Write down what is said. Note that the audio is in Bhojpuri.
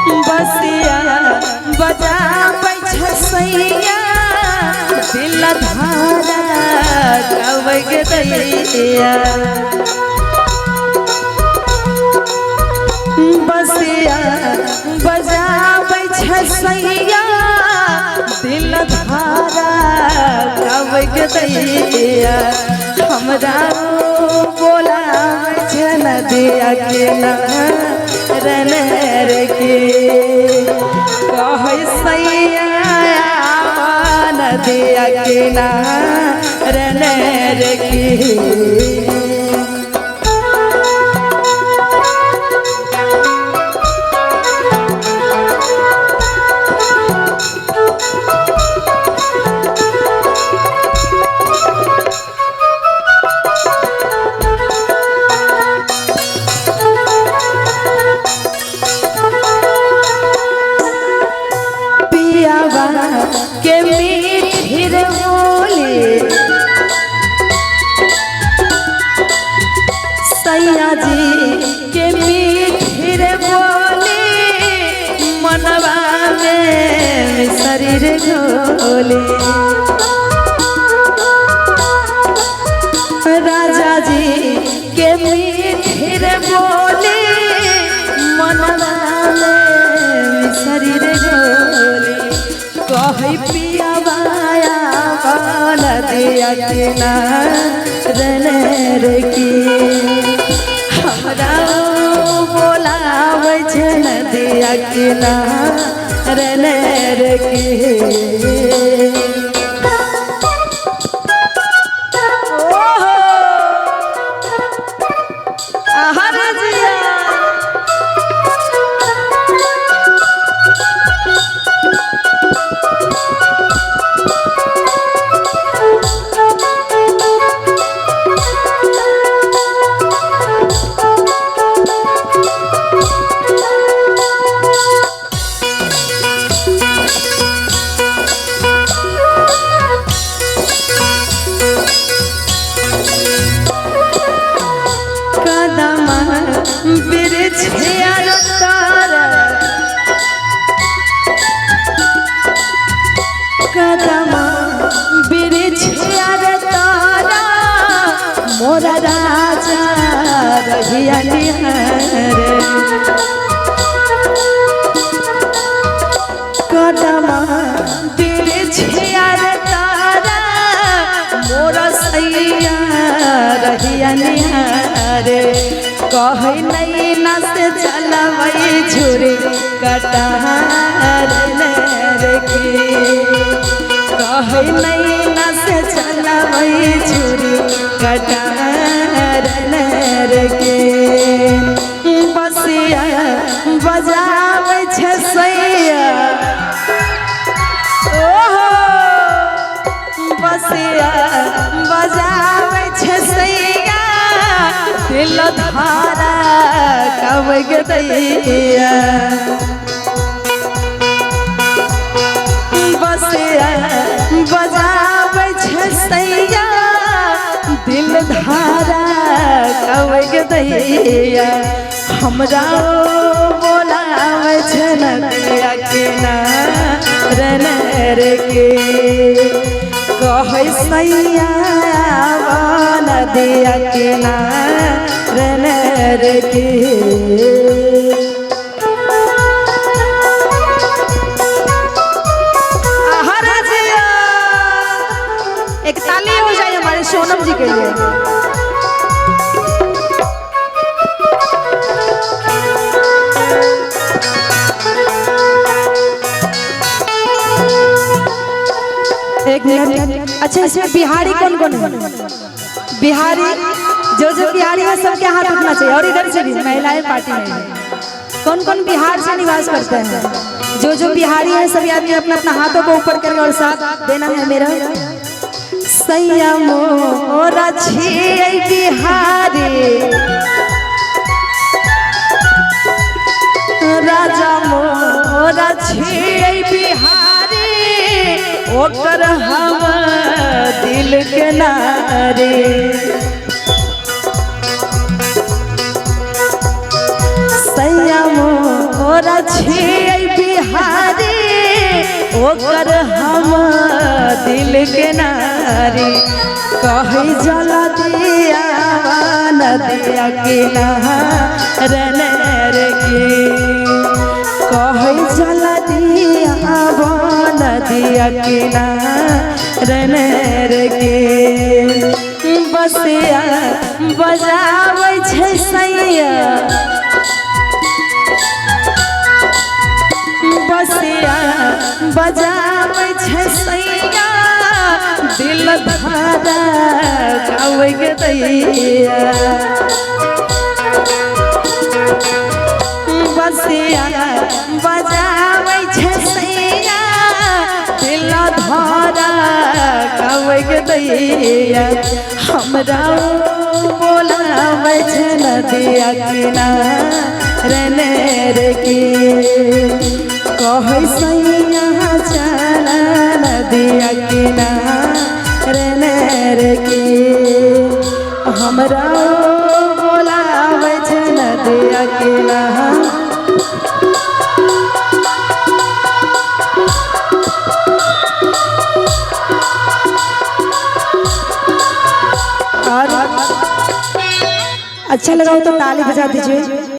बसिया बजाबै छ सैया दिल धारा गाबै गे दैया बसिया बजाबै छ सैया दिल धारा गाबै गे दैया हमरा बोलाबै छ नदिया किनारे के कहै सैया नदिया किनारे के के मीठी बोली सैया जी के मीठी बोली मनवा में शरीर झोली राजा जी के मीठी बोली मनवा में शरीर झोली कहै पिया बाया बाल दिया किनारे की हमरा बोलाबै छै नदिया किनारे की मोरा राजा रहिया निहारे कदमा बिरछिया तारा मोरा सैया रहिया निहारे कहै नैना से चलबै छुरी कटार के कहै नैना से चलबै छुरी कटार के बसिया बजाबै छ सैया ओहो बसिया बजाबै छ सैया दिल धारा गाबै गे दैया बसिया बजाबै छ सैया दिल धारा गाबै गे दैया हमरा बोलाबै छ नदिया किनारे के कहै सैया नदिया किनारे के एक ताली हो जाए हमारे सोनम जी के लिए। एक मिनट। अच्छा इसमें बिहारी कौन कौन है? बिहारी जो बिहारी है सबके हाथ उठना चाहिए। और इधर से भी महिलाएं पार्टी में कौन कौन बिहार से निवास करते हैं? जो बिहारी है सभी आदमी अपना अपना हाथों को ऊपर करें और साथ देना है मेरा। सैया मोरा छियै बिहारी राजा मोरा छियै बिहारी ओकर हम दिल के नारे। सैया तोरा छियै बिहारी ओकर हम दिल के नारी कही जला दिया नदिया किनारन रे के कही जला दिया नदिया किनारन रे के बसिया बजाबै छै सैया बसिया बजाबै छै सैया दिल धारा गावे के दैया बसिया बजाबै छै सैया दिल धारा गावे के दैया हमरा बोलाबै छै नदिया किनारन रे के कहे सैया चल नदिया किनारन रे के हमरा बोलाबै छै नदिया किनार अच्छा लगा तो ताली बजा दीजिए।